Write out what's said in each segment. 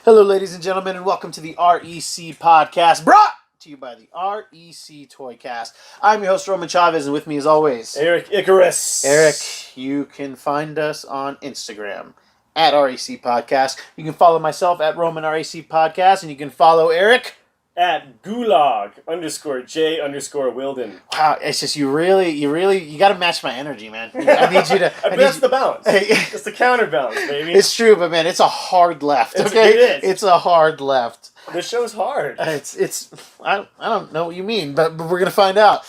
Hello, ladies and gentlemen, and welcome to the REC podcast, brought to you by the REC Toycast. I'm your host, Roman Chavez, and with me, as always, Eric Icarus. Eric, you can find us on Instagram at REC Podcast. You can follow myself at Roman REC Podcast, and you can follow Eric At gulag_J_Wilden. Wow, it's just you got to match my energy, man. I need you to. That's the balance. It's the counterbalance, baby. It's true, but man, it's a hard left. It Okay, is. It's a hard left. This show's hard. It's. I don't know what you mean, but we're gonna find out.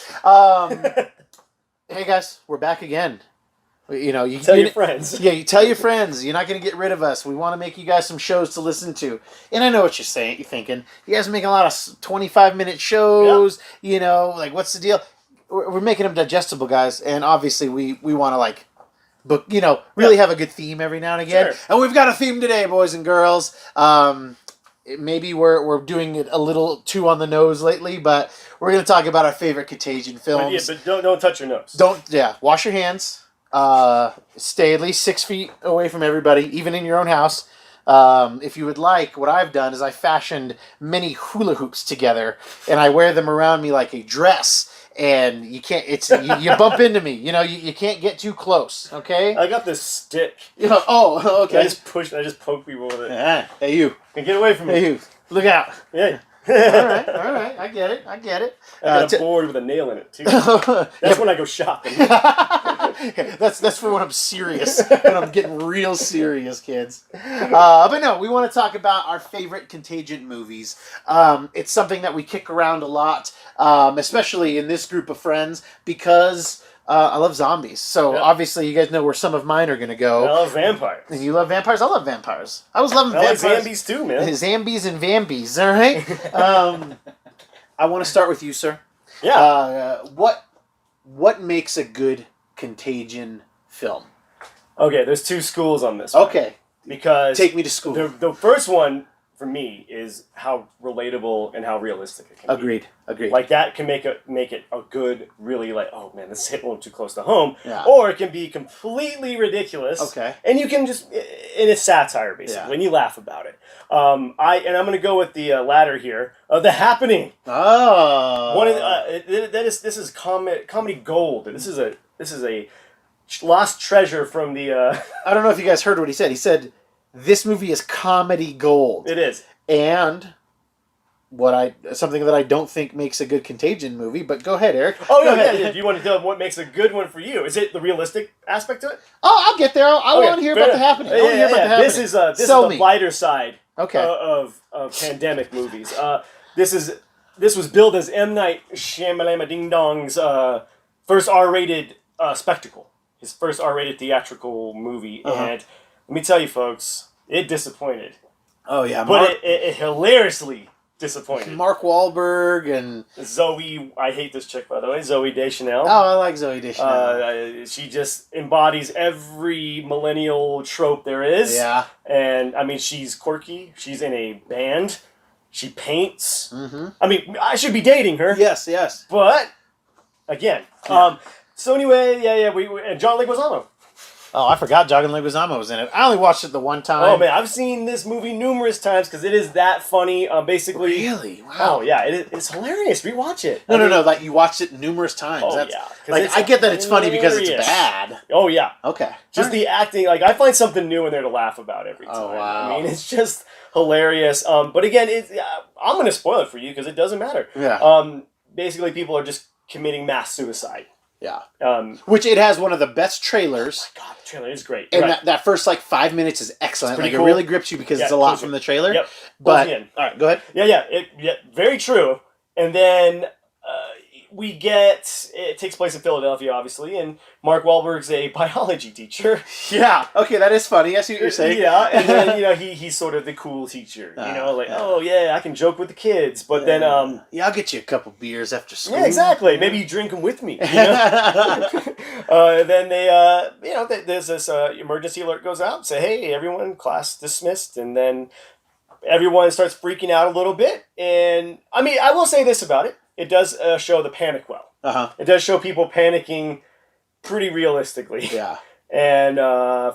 Hey guys, we're back again. You know, you tell your friends. Yeah, you tell your friends. You're not going to get rid of us. We want to make you guys some shows to listen to. And I know what you're saying. You're thinking, you guys are making a lot of 25-minute shows. Yep. You know, like, what's the deal? We're making them digestible, guys. And obviously, we want to, like, book, you know, really have a good theme every now and again. Sure. And we've got a theme today, boys and girls. Maybe we're doing it a little too on the nose lately, but we're going to talk about our favorite Contagion films. But don't touch your nose. Wash your hands. Stay at least 6 feet away from everybody, even in your own house. If you would like, what I've done is I fashioned many hula hoops together, and I wear them around me like a dress. And you can't. You bump into me. You know, you can't get too close. Okay. I got this stick. You know. Oh, okay. I just poke people with it. Hey, you. And get away from me. Hey, you. Look out. Yeah. all right. I get it. I got a board with a nail in it too. That's when I go shopping. That's for when I'm serious. When I'm getting real serious, kids. But no, we want to talk about our favorite Contagion movies. It's something that we kick around a lot, especially in this group of friends, because I love zombies. So obviously, you guys know where some of mine are going to go. I love vampires. And you love vampires? I love vampires. I was loving vampires. I like zombies too, man. Zambies and vambies, all right? I want to start with you, sir. Yeah. What makes a good Contagion film? Okay, there's two schools on this one. Okay. Because take me to school. The first one for me is how relatable and how realistic it can be. Agreed. Like that can make it a good, really like, oh man, this hit a little too close to home. Yeah. Or it can be completely ridiculous. Okay. And you can just, in a satire basically, and you laugh about it. I'm going to go with the latter here, The Happening. Oh. This is comedy gold. This is a lost treasure from the. I don't know if you guys heard what he said. He said, "This movie is comedy gold." It is, and something that I don't think makes a good Contagion movie. But go ahead, Eric. Oh no, yeah. Do you want to tell what makes a good one for you? Is it the realistic aspect to it? Oh, I'll get there. I want to hear about The Happening. This is the lighter side. Okay. Of pandemic movies. This was billed as M. Night Shyamalan Ding Dong's first R-rated spectacle. His first R-rated theatrical movie, and let me tell you, folks, it disappointed. Oh yeah, but it hilariously disappointed. Mark Wahlberg and Zoe. I hate this chick, by the way, Zoe Deschanel. Oh, I like Zoe Deschanel. She just embodies every millennial trope there is. Yeah, and I mean, she's quirky. She's in a band. She paints. Mm-hmm. I mean, I should be dating her. Yes. But again, so anyway, we and John Leguizamo. Oh, I forgot John Leguizamo was in it. I only watched it the one time. Oh man, I've seen this movie numerous times because it is that funny. Basically, really, wow. Oh yeah, it's hilarious. Rewatch it. No. Like you watched it numerous times. Oh That's, yeah, like I get that it's funny because it's bad. Oh yeah. Okay. Just the acting, like I find something new in there to laugh about every time. Oh wow. I mean, it's just hilarious. But again, I'm going to spoil it for you because it doesn't matter. Yeah. Basically, people are just committing mass suicide. Yeah. Which it has one of the best trailers. Oh my God, the trailer is great. And that first 5 minutes is excellent. Like cool. It really grips you because it's a lot from the trailer. Yep. But all right, go ahead. Yeah. Very true. And then it takes place in Philadelphia, obviously, and Mark Wahlberg's a biology teacher. Yeah. Okay, that is funny. I see what you're saying. Yeah, and then he's sort of the cool teacher. Oh yeah, I can joke with the kids, but then I'll get you a couple beers after school. Yeah, exactly. Maybe you drink them with me. Then they there's this emergency alert goes out. Say, hey, everyone, class dismissed, and then everyone starts freaking out a little bit. And I mean, I will say this about it. It does show the panic well. It does show people panicking pretty realistically. Yeah. And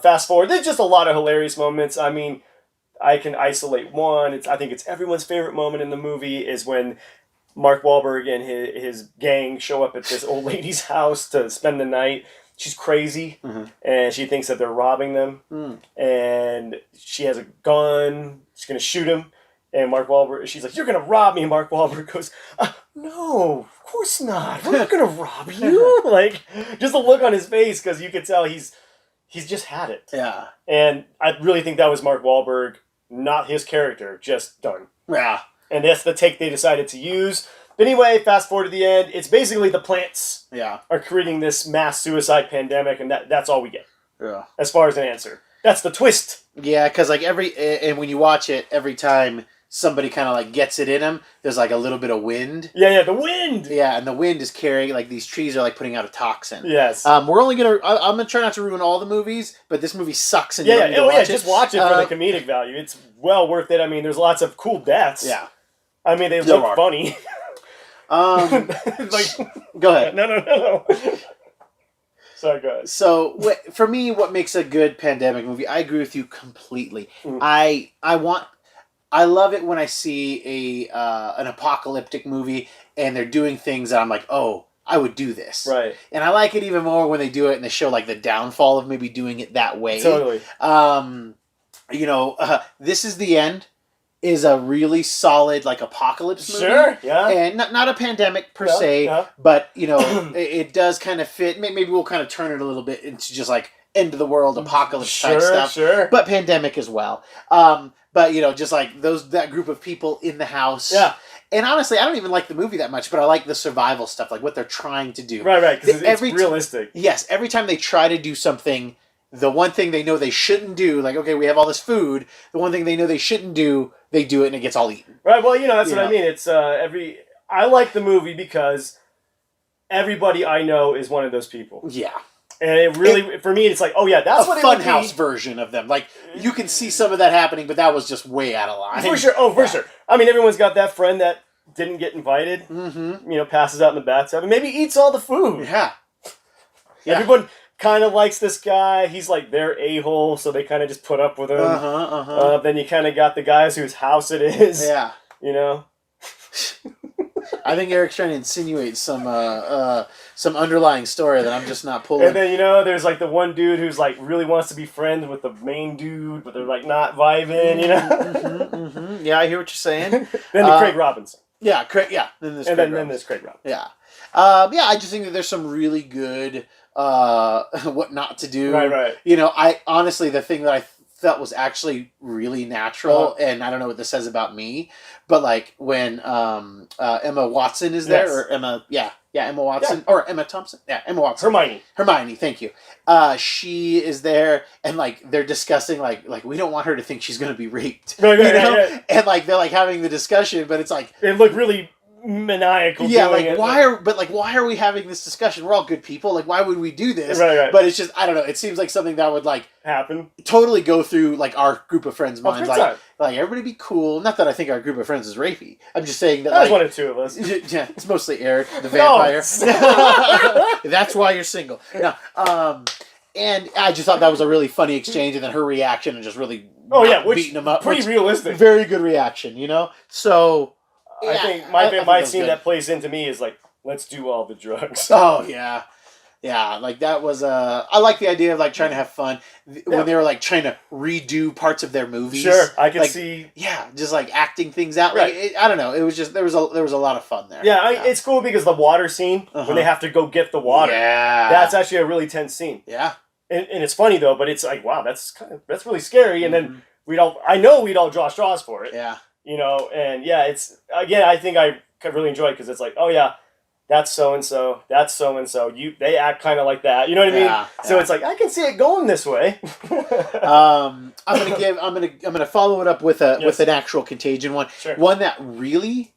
fast forward, there's just a lot of hilarious moments. I mean, I can isolate one. I think it's everyone's favorite moment in the movie is when Mark Wahlberg and his gang show up at this old lady's house to spend the night. She's crazy, and she thinks that they're robbing them, and she has a gun. She's gonna shoot him, and Mark Wahlberg. She's like, "You're gonna rob me." And Mark Wahlberg goes, "No, of course not. We're not gonna rob you." Like, just the look on his face, because you could tell he's just had it. Yeah. And I really think that was Mark Wahlberg, not his character, just done. Yeah. And that's the take they decided to use. But anyway, fast forward to the end. It's basically the plants are creating this mass suicide pandemic, and that's all we get. Yeah. As far as an answer. That's the twist. Yeah, because like and when you watch it, every time somebody kind of like gets it in them, there's like a little bit of wind. Yeah, the wind! Yeah, and the wind is carrying, like these trees are like putting out a toxin. Yes. We're only going to, I'm going to try not to ruin all the movies, but this movie sucks and you don't need to watch it. Just watch it for the comedic value. It's well worth it. I mean, there's lots of cool deaths. Yeah. I mean, they look funny. Like, go ahead. No. Sorry, go ahead. So, for me, what makes a good pandemic movie? I agree with you completely. I love it when I see an apocalyptic movie and they're doing things that I'm like, oh, I would do this. Right. And I like it even more when they do it and they show like the downfall of maybe doing it that way. Totally. This Is the End is a really solid like apocalypse movie. Sure, yeah. And not a pandemic per se, but it does kind of fit. Maybe we'll kind of turn it a little bit into just like end of the world apocalypse type stuff. Sure. But pandemic as well. But just like that group of people in the house. Yeah. And honestly, I don't even like the movie that much, but I like the survival stuff, like what they're trying to do. Right, because it's realistic. Yes, every time they try to do something, the one thing they know they shouldn't do, like, okay, we have all this food, the one thing they know they shouldn't do, they do it and it gets all eaten. Right, well, that's what I mean. It's I like the movie because everybody I know is one of those people. Yeah. And it really, for me, it's like, oh yeah, that's what it would be. A funhouse version of them. Like, you can see some of that happening, but that was just way out of line. For sure. Oh, for sure. I mean, everyone's got that friend that didn't get invited, passes out in the bathtub, and maybe eats all the food. Yeah. Everyone kind of likes this guy. He's like their a-hole, so they kind of just put up with him. Then you kind of got the guys whose house it is. Yeah. I think Eric's trying to insinuate some underlying story that I'm just not pulling. And then there's like the one dude who's like really wants to be friends with the main dude, but they're like not vibing. Yeah, I hear what you're saying. Then the Craig Robinson. Yeah, Craig. Yeah, then there's Craig Robinson. Yeah, I just think that there's some really good what not to do. Right. I honestly, the thing that I felt was actually really natural, and I don't know what this says about me, but like when Emma Watson is there, or Emma Watson, or Emma Thompson, Emma Watson, Hermione, thank you. She is there, and like they're discussing like we don't want her to think she's going to be raped, right. And like they're like having the discussion, but it's like it looked really maniacal. Yeah, why are we having this discussion? We're all good people. Like, why would we do this? Right. But it's just, I don't know. It seems like something that would like happen. Totally go through like our group of friends' minds. Like everybody be cool. Not that I think our group of friends is rapey. I'm just saying that. There's one or two of us. Yeah, it's mostly Eric, the vampire. No. That's why you're single. No. And I just thought that was a really funny exchange, and then her reaction and just really beating him up. Pretty realistic. Very good reaction, So. I think my scene that plays into me is like, let's do all the drugs. Oh, yeah. Yeah, like that was, I like the idea of like trying to have fun when they were like trying to redo parts of their movies. Sure, I can like, see. Yeah, just like acting things out. Right. Like, I don't know. It was just, there was a lot of fun there. Yeah, it's cool because the water scene, when they have to go get the water. Yeah. That's actually a really tense scene. Yeah. And it's funny though, but it's like, wow, that's really scary. And then we'd all draw straws for it. Yeah. And it's, again, I think I could really enjoy it because it's like, oh yeah, that's so-and-so, that's so-and-so, they act kind of like that, you know what I mean? Yeah, so it's like, I can see it going this way. I'm gonna follow it up with an actual Contagion one. Sure. One that really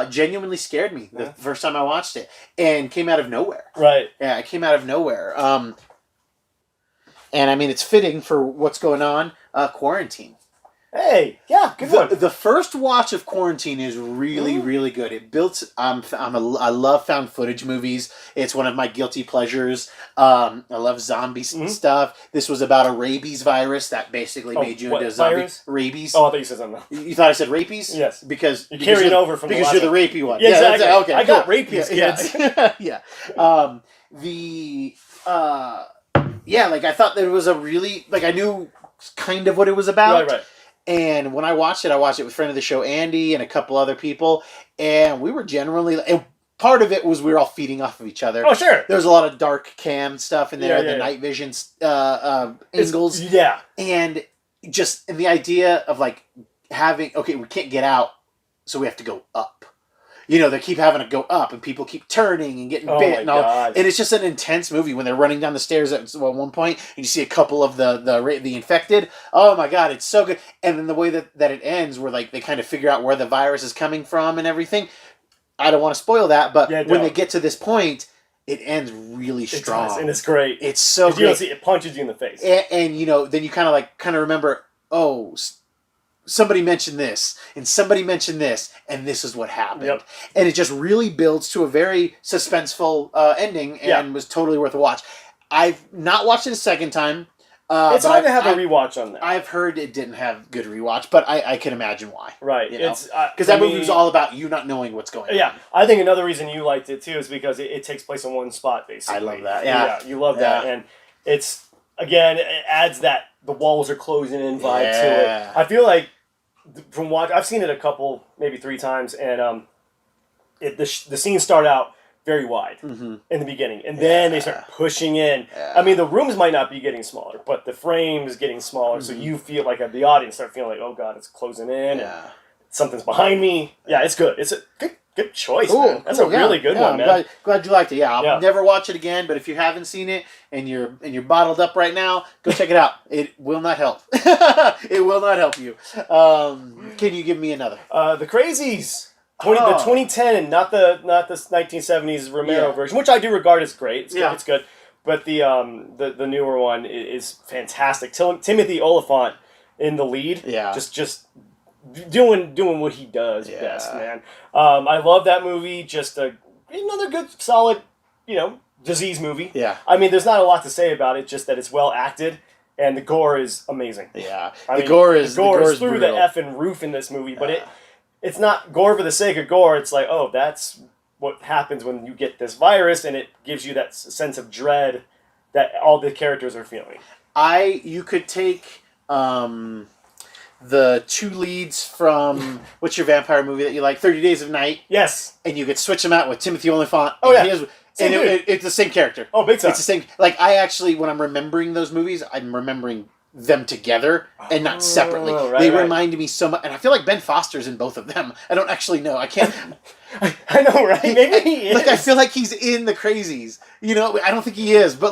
genuinely scared me the first time I watched it and came out of nowhere. Right. Yeah, it came out of nowhere. And I mean, it's fitting for what's going on, quarantine. Hey, yeah, good one. The first watch of Quarantine is really, really good. It built. I love found footage movies. It's one of my guilty pleasures. I love zombie stuff. This was about a rabies virus that basically made you into a zombie. Virus? Rabies. Oh, I thought you said something. You thought I said rapies? Yes. Because you're carrying over from because you're the rapey one. Yeah, exactly. Okay. I got cool. rapies, kids. Yeah. Like I thought there was a really I knew kind of what it was about. Right. And when I watched it with friend of the show Andy and a couple other people, and we were generally. And part of it was we were all feeding off of each other. Oh, sure. There was a lot of dark cam stuff in there, the night vision angles. And just the idea of having we can't get out, so we have to go up. They keep having to go up, and people keep turning and getting bit, and all. And it's just an intense movie when they're running down the stairs at one point, and you see a couple of the infected. Oh my God, it's so good! And then the way that it ends, where they kind of figure out where the virus is coming from and everything. I don't want to spoil that, but when they get to this point, it ends really strong, and it's great. It's so great. You don't see it punches you in the face, and then you kind of remember, oh. Somebody mentioned this, and somebody mentioned this, and this is what happened. Yep. And it just really builds to a very suspenseful ending, and was totally worth a watch. I've not watched it a second time. It's hard to have a rewatch on that. I've heard it didn't have good rewatch, but I can imagine why. Right. Because that movie was all about you not knowing what's going on. Yeah. I think another reason you liked it, too, is because it takes place in one spot, basically. I love that. Yeah. You love that. And it's, again, it adds that the walls are closing in vibe to it. I feel like from I've seen it a couple, maybe 3 times, and the scenes start out very wide in the beginning, and then they start pushing in. I mean, the rooms might not be getting smaller, but the frame is getting smaller, so you feel like the audience start feeling like, oh God, it's closing in, and something's behind me. Yeah, it's good. It's a good choice, man. That's a really good one, man. Glad you liked it. Yeah, I'll never watch it again, but if you haven't seen it and you're bottled up right now, go check it out. It will not help. It will not help you. Can you give me another? The Crazies. The 2010, not the 1970s Romero version, which I do regard as great. It's good. But the newer one is fantastic. Timothy Olyphant in the lead. Yeah. Just doing what he does best, man. I love that movie. Just another good, solid, disease movie. Yeah. I mean, there's not a lot to say about it, just that it's well acted, and the gore is amazing. Yeah. The gore is through brutal. the effing roof in this movie, but it's not gore for the sake of gore. It's like, oh, that's what happens when you get this virus, and it gives you that sense of dread that all the characters are feeling. You could take the 2 leads from what's your vampire movie that you like, 30 Days of Night. Yes. And you could switch them out with Timothy Olyphant. Oh, yeah. It's the same character. Oh, big time. It's the same. I actually, when I'm remembering those movies, I'm remembering them together and not separately. They remind me so much, and I feel like Ben Foster's in both of them. I don't actually know. I can't. I know, right? Maybe he is. I feel like he's in the Crazies. I don't think he is, but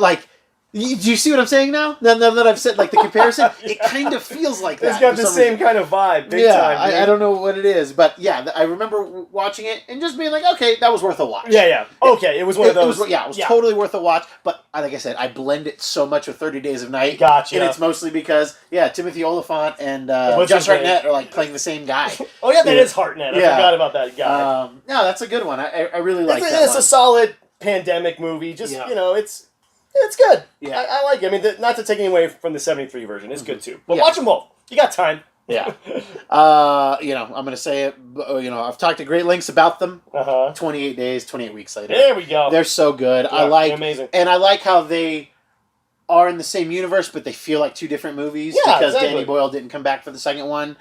do you see what I'm saying now? Now that I've said the comparison, it kind of feels like that. It's got the same kind of vibe, big time. I don't know what it is, but I remember watching it and just being like, okay, that was worth a watch. Yeah. Okay, it was one of those. It was totally worth a watch, but like I said, I blend it so much with 30 Days of Night. Gotcha. And it's mostly because, Timothy Olyphant and Josh Hartnett are playing the same guy. Oh yeah, that is Hartnett. I forgot about that guy. No, that's a good one. I really like that. It's a solid pandemic movie. Just it's good. Yeah. I like it. I mean, not to take anything away from the 73 version. It's good too. But watch them both. You got time. Yeah. I'm going to say it. I've talked at great lengths about them. 28 days, 28 weeks later. There we go. They're so good. Yeah, amazing. And I like how they are in the same universe, but they feel like 2 different movies because Danny Boyle didn't come back for the second one.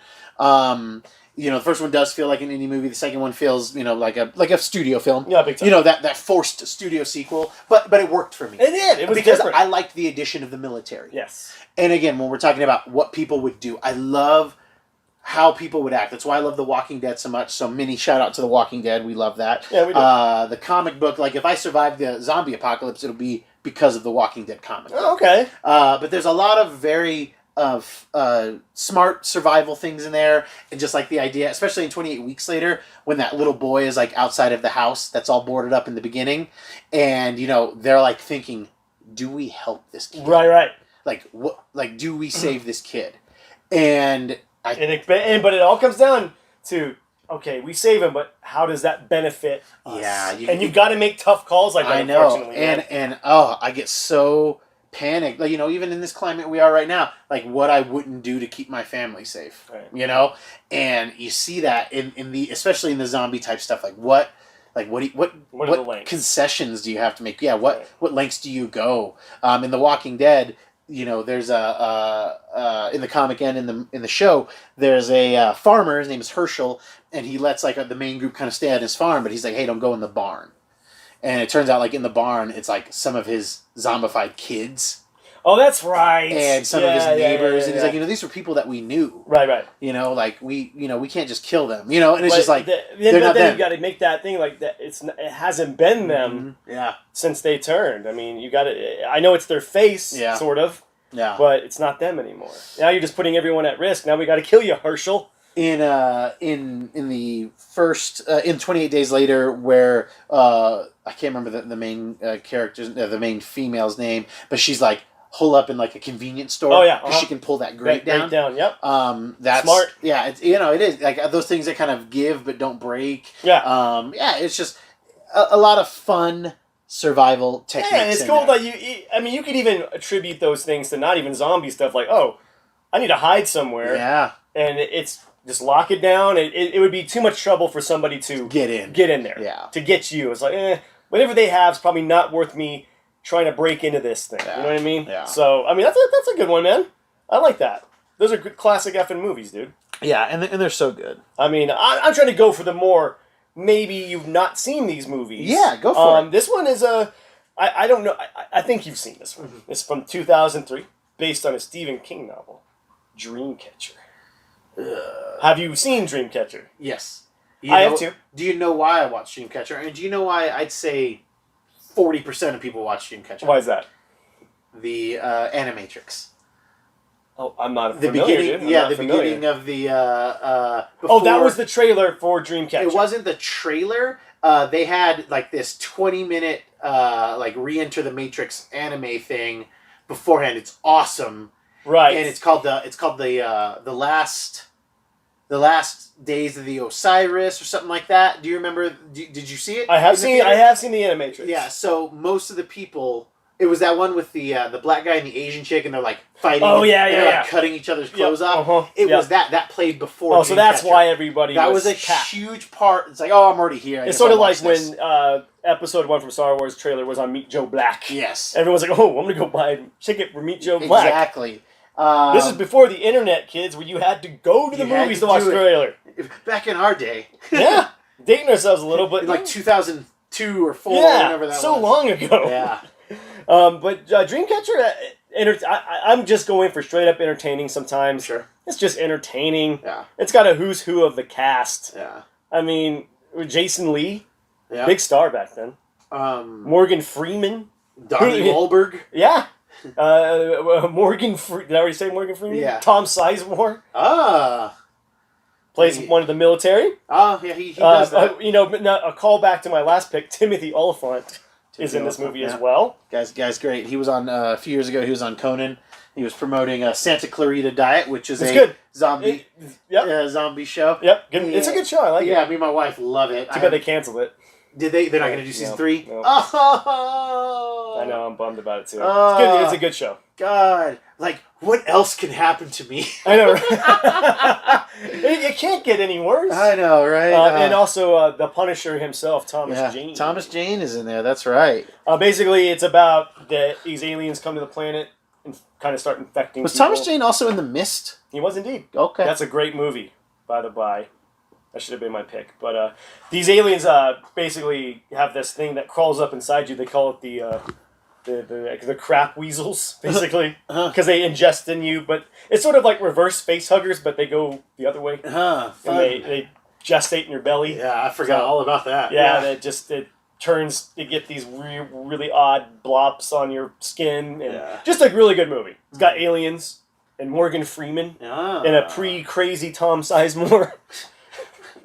The first one does feel like an indie movie. The second one feels, like a studio film. Yeah, big time. That forced studio sequel. But it worked for me. It did. It was because different. I liked the addition of the military. Yes. And again, when we're talking about what people would do, I love how people would act. That's why I love The Walking Dead so much. So mini shout out to The Walking Dead. We love that. Yeah, we do. The comic book, if I survive the zombie apocalypse, it'll be because of The Walking Dead comic book. Oh, okay. But there's a lot of very smart survival things in there, and just the idea, especially in 28 Weeks Later, when that little boy is outside of the house that's all boarded up in the beginning, and they're thinking, do we help this kid? Right. What? Do we save this kid? And but it all comes down to, okay, we save him, but how does that benefit us? Yeah, you've got to make tough calls like that. I know, unfortunately, and I get so panicked. Like, even in this climate we are right now, like what I wouldn't do to keep my family safe. Right. And you see that in the, especially in the zombie type stuff. Like what concessions do you have to make? Yeah, what lengths do you go? In The Walking Dead, there's in the comic and in the show, there's a farmer. His name is Herschel, and he lets like the main group kind of stay at his farm, but he's like, hey, don't go in the barn. And it turns out, like, in the barn, it's like some of his zombified kids. Oh, that's right. And some of his neighbors, and he's like, these were people that we knew. Right. Like we can't just kill them. And it's just like they're not them. You got to make that thing like that. It hasn't been them. Since they turned. I mean, you got to. I know it's their face, sort of. Yeah. But it's not them anymore. Now you're just putting everyone at risk. Now we got to kill you, Herschel. In the first in 28 Days Later, where I can't remember the main character's the main female's name, but she's like hole up in like a convenience store. Oh yeah, because she can pull that grate down. Yep. That's smart. Yeah, it's it is like those things that kind of give but don't break. Yeah. It's just a lot of fun survival techniques. Yeah, and it's cool that you could even attribute those things to not even zombie stuff. Like, oh, I need to hide somewhere. Yeah. And it's just lock it down. It would be too much trouble for somebody to get in there. Yeah. To get you. It's like, whatever they have is probably not worth me trying to break into this thing. Yeah. You know what I mean? Yeah. So, I mean, that's a good one, man. I like that. Those are good classic effing movies, dude. Yeah, and they're so good. I mean, I'm trying to go for the more, maybe you've not seen these movies. Yeah, go for it. This one is I don't know, I think you've seen this one. Mm-hmm. It's from 2003, based on a Stephen King novel, Dreamcatcher. Have you seen Dreamcatcher? Yes. I have too. Do you know why I watch Dreamcatcher? And do you know why I'd say 40% of people watch Dreamcatcher? Why is that? The Animatrix. Oh, I'm not the familiar, beginning. dude. Yeah, the beginning of the. Oh, that was the trailer for Dreamcatcher. It wasn't the trailer. They had like this 20-minute like re-enter the Matrix anime thing beforehand. It's awesome. Right. And it's called the last days of the Osiris or something like that. Do you remember? Did you see it? I have seen the Animatrix. Yeah. So most of the people, it was that one with the black guy and the Asian chick, and they're like fighting. Oh yeah, and they're like cutting each other's clothes off. Uh-huh. It was that played before. Oh, so that's why everybody. That was a huge part. It's like, oh, I'm already here. It's sort of like when Episode 1 from Star Wars trailer was on Meet Joe Black. Yes. Everyone's like, oh, I'm gonna go buy a ticket for Meet Joe Black. Exactly. This is before the internet, kids, where you had to go to the movies to watch the trailer. Back in our day. Yeah. Dating ourselves a little bit. In like 2002 or 4 or whatever that was. So long ago. Yeah. But Dreamcatcher, I'm just going for straight up entertaining sometimes. Sure. It's just entertaining. Yeah. It's got a who's who of the cast. Yeah. I mean, Jason Lee, yeah. Big star back then. Morgan Freeman. Donnie Wahlberg. Yeah. Morgan Freeman. Did I already say Morgan Freeman? Yeah. Tom Sizemore. Plays one of the military. Oh, yeah, he does that. A callback to my last pick, Timothy Oliphant is in this movie as well. Guy's great. He was on, a few years ago, he was on Conan. He was promoting Santa Clarita Diet, which is zombie zombie show. Yep, good. It's a good show. I like it. Yeah, me and my wife love it. Too bad they canceled it. Did they? They're not going to do season 3? No. Oh! I know, I'm bummed about it too. It's good. It's a good show. God, like, what else can happen to me? I know, right? It can't get any worse. I know, right? And also the Punisher himself, Thomas Jane. Thomas Jane is in there, that's right. Basically, it's about these aliens come to the planet and kind of start infecting Was people. Thomas Jane also in The Mist? He was indeed. Okay. That's a great movie, by the by. That should have been my pick. But these aliens basically have this thing that crawls up inside you. They call it the crap weasels, basically, because they ingest in you. But it's sort of like reverse face huggers, but they go the other way. Fun. And they gestate in your belly. Yeah, I forgot all about that. Yeah, it turns. You get these really odd blobs on your skin. And just a really good movie. It's got aliens and Morgan Freeman and a pre-crazy Tom Sizemore.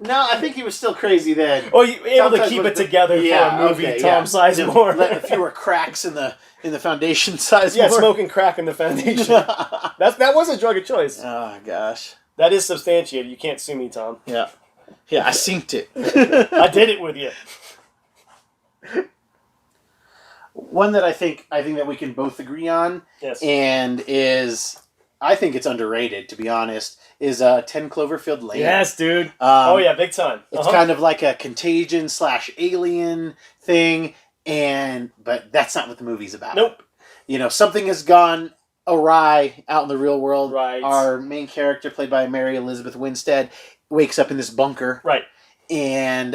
No, I think he was still crazy then. Oh, you able to keep it together for a movie, Tom Sizemore. Let fewer cracks in the foundation Sizemore. Yeah, smoking crack in the foundation. That was a drug of choice. Oh gosh. That is substantiated. You can't sue me, Tom. Yeah. Yeah, I synced it. I did it with you. One that I think that we can both agree on, Yes. and I think it's underrated, to be honest, is 10 Cloverfield Lane. Yes, dude. Oh yeah, big time. It's kind of like a Contagion / Alien thing, but that's not what the movie's about. Nope. You know, something has gone awry out in the real world. Right. Our main character, played by Mary Elizabeth Winstead, wakes up in this bunker. Right. And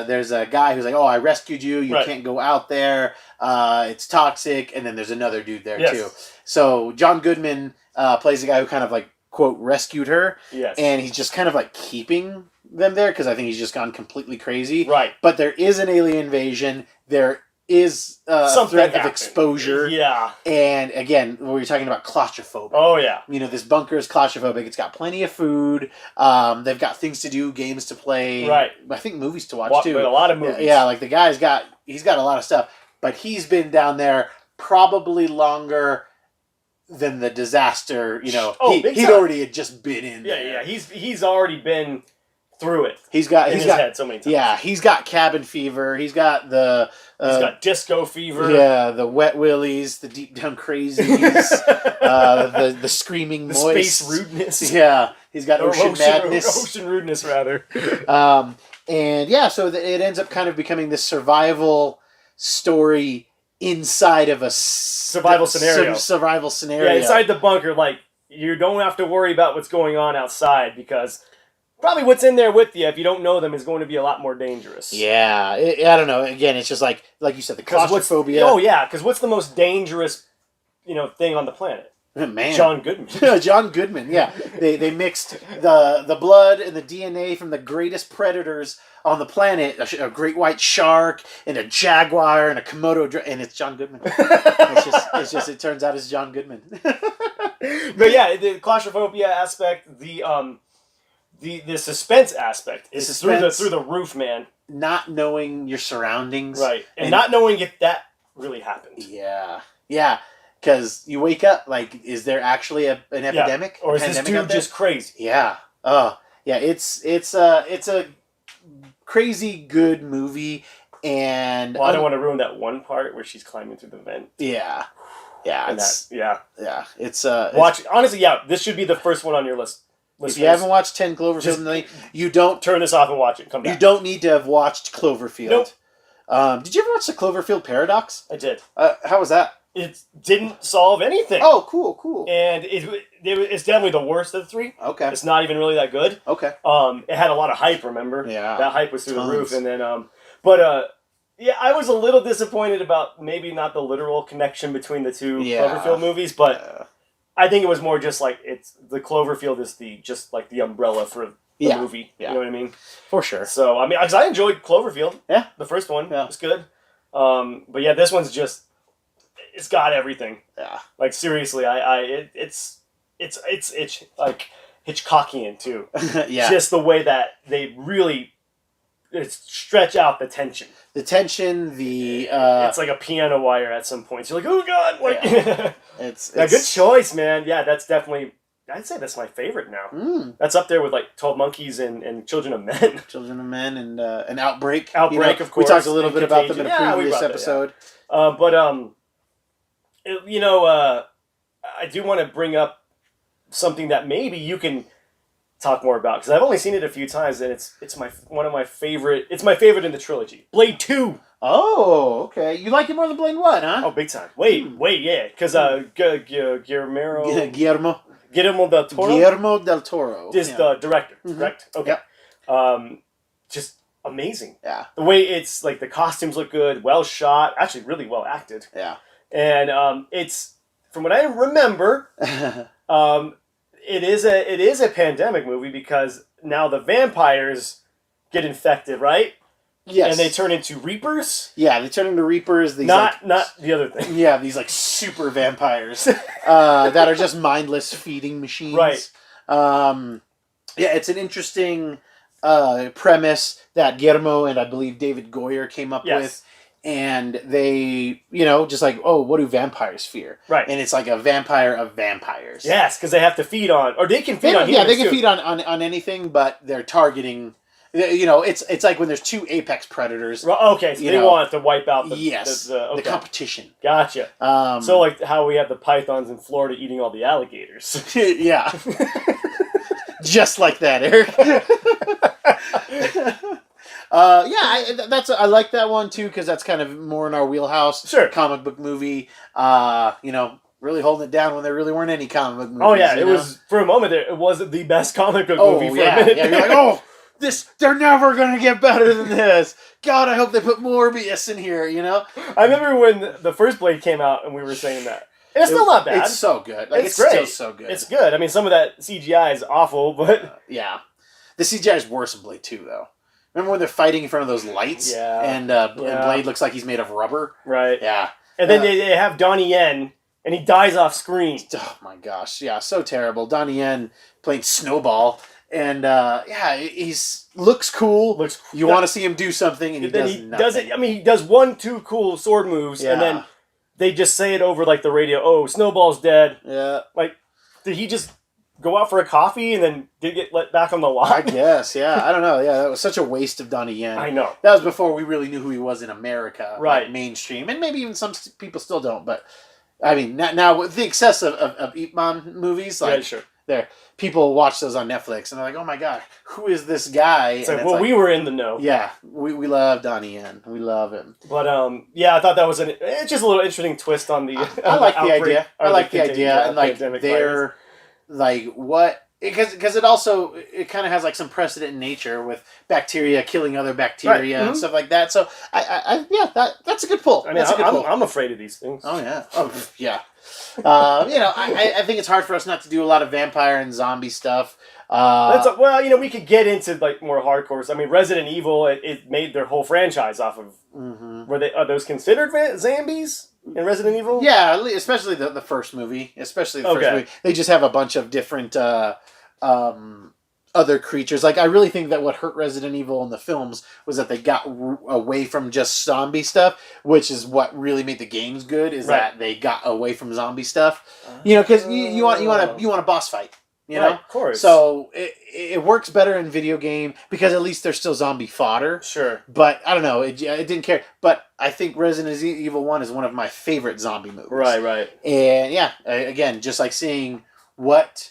there's a guy who's like, "Oh, I rescued you. You can't go out there. It's toxic." And then there's another dude there too. So John Goodman plays the guy who kind of like, quote, rescued her. Yes. And he's just kind of like keeping them there because I think he's just gone completely crazy. Right. But there is an alien invasion. There is a threat of exposure. Yeah. And again, we were talking about claustrophobia. Oh, yeah. You know, this bunker is claustrophobic. It's got plenty of food. They've got things to do, games to play. Right. I think movies to watch, too. But a lot of movies. Yeah, like the guy's got a lot of stuff. But he's been down there probably longer than the disaster. You know, he'd already had just been in there. Yeah. He's already been through it. He's got head so many times. Yeah, he's got cabin fever. He's got he's got disco fever. Yeah, the wet willies, the deep down crazies, the screaming the moist, space rudeness. Yeah, he's got ocean madness, ocean rudeness rather. And yeah, so it ends up kind of becoming this survival story inside of a survival scenario. Yeah, inside the bunker, like you don't have to worry about what's going on outside because probably what's in there with you, if you don't know them, is going to be a lot more dangerous. Yeah, I don't know. Again, it's just like you said, the claustrophobia. Oh yeah, because what's the most dangerous, thing on the planet? Man, John Goodman. John Goodman. Yeah, they mixed the blood and the DNA from the greatest predators on the planet, a great white shark and a jaguar and a Komodo, and it's John Goodman. It turns out it's John Goodman. But yeah, the claustrophobia aspect, the suspense aspect is through the roof, man. Not knowing your surroundings, right, and not knowing if that really happened. Yeah. Because you wake up, like, is there actually an epidemic? Or is this dude just crazy? Yeah. Yeah. It's a crazy good movie, and I don't want to ruin that one part where she's climbing through the vent. Yeah. It's watch. Honestly, yeah, this should be the first one on your list. If you haven't watched 10 Cloverfield Lane, you don't turn this off and watch it. Come back. You don't need to have watched Cloverfield. Nope. Did you ever watch the Cloverfield Paradox? I did. How was that? It didn't solve anything. Oh, cool. And it's definitely the worst of the three. Okay. It's not even really that good. Okay. It had a lot of hype, remember? Yeah. That hype was through the roof. And then, yeah, I was a little disappointed about maybe not the literal connection between the two Cloverfield movies, but I think it was more just like the Cloverfield is just like the umbrella for the movie. Yeah. You know what I mean? For sure. So, I mean, because I enjoyed Cloverfield. Yeah. The first one. Yeah. It was good. But yeah, this one's just... It's got everything. Yeah. Like seriously, it's like Hitchcockian too. Yeah. Just the way that they really stretch out the tension. It's like a piano wire at some points. You're like, oh god, like it's a good choice, man. Yeah, that's definitely. I'd say that's my favorite now. That's up there with like 12 Monkeys and Children of Men. Children of Men and an Outbreak. Outbreak, of course. We talked a little bit about them in a previous episode. I do want to bring up something that maybe you can talk more about because I've only seen it a few times and it's one of my favorite. It's my favorite in the trilogy, Blade 2. Oh, okay. You like it more than Blade 1, huh? Oh, big time. Wait, yeah, because Guillermo del Toro. Guillermo del Toro is the director, correct? Okay. Yep. Just amazing. Yeah. The way it's like the costumes look good, well shot, actually really well acted. Yeah. And it's from what I remember, it is a pandemic movie because now the vampires get infected, right? Yes. And they turn into Reapers? Yeah, they turn into Reapers. These not the other thing. Yeah, these like super vampires that are just mindless feeding machines. Right. Yeah, it's an interesting premise that Guillermo and I believe David Goyer came up with. and they, you know, just like, oh, what do vampires fear? Right. And it's like a vampire of vampires. Yes, because they have to feed on, or they can feed on humans. Yeah, they can too. feed on anything, but they're targeting. You know, it's like when there's two apex predators. Okay, so they want to wipe out the the competition. Gotcha. So like how we have the pythons in Florida eating all the alligators. Yeah. Just like that, Eric. I like that one too because that's kind of more in our wheelhouse. Sure. Comic book movie. You know, really holding it down when there really weren't any comic book movies. Oh yeah, it was for a moment there. It wasn't the best comic book movie for a minute. Yeah, you're like, oh, they're never gonna get better than this. God, I hope they put Morbius in here. You know. I remember when the first Blade came out and we were saying that. And it's still not bad. It's so good. Like, it's great. Still so good. It's good. I mean, some of that CGI is awful, but yeah, the CGI is worse in Blade 2 though. Remember when they're fighting in front of those lights? Yeah. And Blade looks like he's made of rubber. Right. Yeah. And then they have Donnie Yen, and he dies off screen. Oh my gosh! Yeah, so terrible. Donnie Yen playing Snowball, and he's looks cool. You want to see him do something, and he does nothing. I mean, he does 1-2 cool sword moves, and then they just say it over like the radio. Oh, Snowball's dead. Yeah. Like, did he just go out for a coffee and then did get let back on the lot? I guess. Yeah. I don't know. Yeah, that was such a waste of Donnie Yen. I know. That was before we really knew who he was in America. Right. Like, mainstream, and maybe even some people still don't. But I mean, now with the excess of Ip Man movies, like people watch those on Netflix and they're like, "Oh my god, who is this guy?" It's like, we were in the know. Yeah, we love Donnie Yen. We love him. But I thought that was it's just a little interesting twist on the. I like the idea. I like the idea, and like they're like what. Because it kind of has like some precedent in nature with bacteria killing other bacteria and stuff like that. So that's a good pull. I mean, I'm afraid of these things. Oh yeah, I think it's hard for us not to do a lot of vampire and zombie stuff. We could get into like more hardcore. I mean, Resident Evil it made their whole franchise off of. Mm-hmm. Are those considered zombies? In Resident Evil? Yeah, especially the first movie. Especially the first movie. They just have a bunch of different other creatures. Like, I really think that what hurt Resident Evil in the films was that they got away from just zombie stuff, which is what really made the games good, is that they got away from zombie stuff. You know, because you want a boss fight. You know? Of course. So it works better in video game because at least there's still zombie fodder. Sure. But I don't know. It didn't care. But I think Resident Evil 1 is one of my favorite zombie movies. Right. And yeah, again, just like seeing what's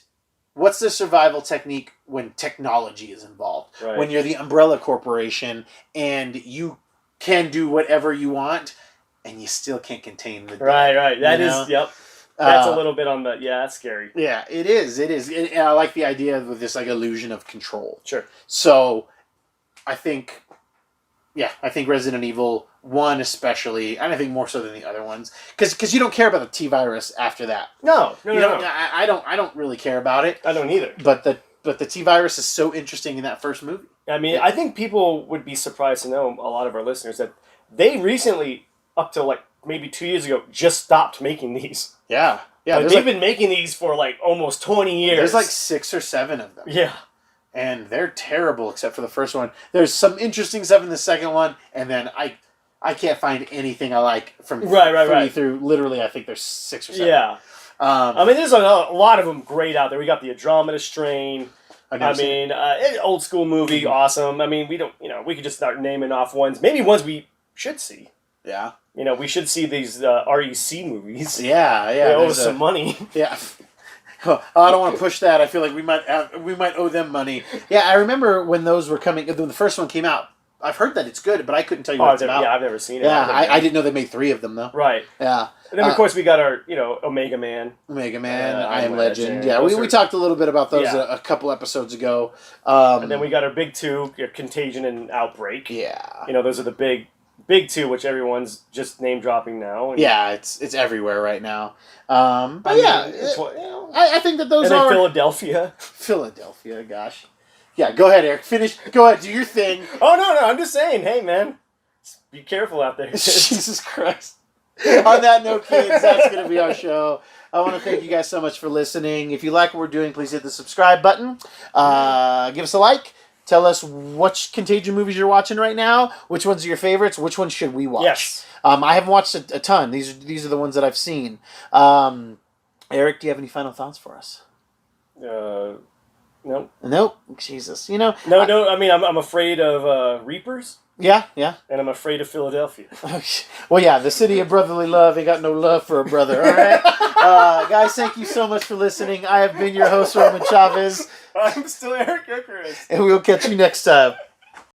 the survival technique when technology is involved. Right. When you're the Umbrella Corporation and you can do whatever you want and you still can't contain the dead. Right. That is, yep. That's a little bit on the, that's scary. Yeah, it is. And I like the idea with this like illusion of control. Sure. So, I think Resident Evil 1 especially, and I think more so than the other ones, because you don't care about the T-virus after that. No. I don't really care about it. I don't either. But the T-virus is so interesting in that first movie. I mean, I think people would be surprised to know, a lot of our listeners, that they recently, up to like maybe 2 years ago, just stopped making these. Yeah. Like, they've been making these for like almost 20 years. There's like 6 or 7 of them. Yeah. And they're terrible except for the first one. There's some interesting stuff in the second one, and then I can't find anything I like from 3 through literally I think there's 6 or 7. Yeah. I mean, there's a lot of them great out there. We got the Andromeda Strain. Old school movie, awesome. I mean, we could just start naming off ones. Maybe ones we should see. Yeah. We should see these REC movies. Yeah. They owe us some money. Yeah. Oh, I don't want to push that. I feel like we might owe them money. Yeah, I remember when those were coming. When the first one came out, I've heard that it's good, but I couldn't tell you what it's about. Yeah, I've never seen it. Yeah, I didn't know they made 3 of them though. Right. Yeah. And then of course we got our Omega Man. I Am Legend. Yeah, we talked a little bit about those a couple episodes ago. And then we got our big 2, Contagion and Outbreak. Yeah. Those are the big 2, which everyone's just name dropping now. Yeah, it's everywhere right now. I think that those are Philadelphia. Philadelphia, gosh. Yeah, go ahead, Eric. Finish. Go ahead, do your thing. Oh no! I'm just saying. Hey, man, be careful out there. Jesus Christ. On that note, kids, that's going to be our show. I want to thank you guys so much for listening. If you like what we're doing, please hit the subscribe button. Give us a like. Tell us which Contagion movies you're watching right now. Which ones are your favorites? Which ones should we watch? Yes. I haven't watched a ton. These are the ones that I've seen. Eric, do you have any final thoughts for us? No. Nope. Jesus. No. I mean, I'm afraid of Reapers. Yeah. And I'm afraid of Philadelphia. Well, yeah, the city of brotherly love ain't got no love for a brother. All right, guys, thank you so much for listening. I have been your host, Roman Chavez. I'm still Eric Eucharist. And we'll catch you next time.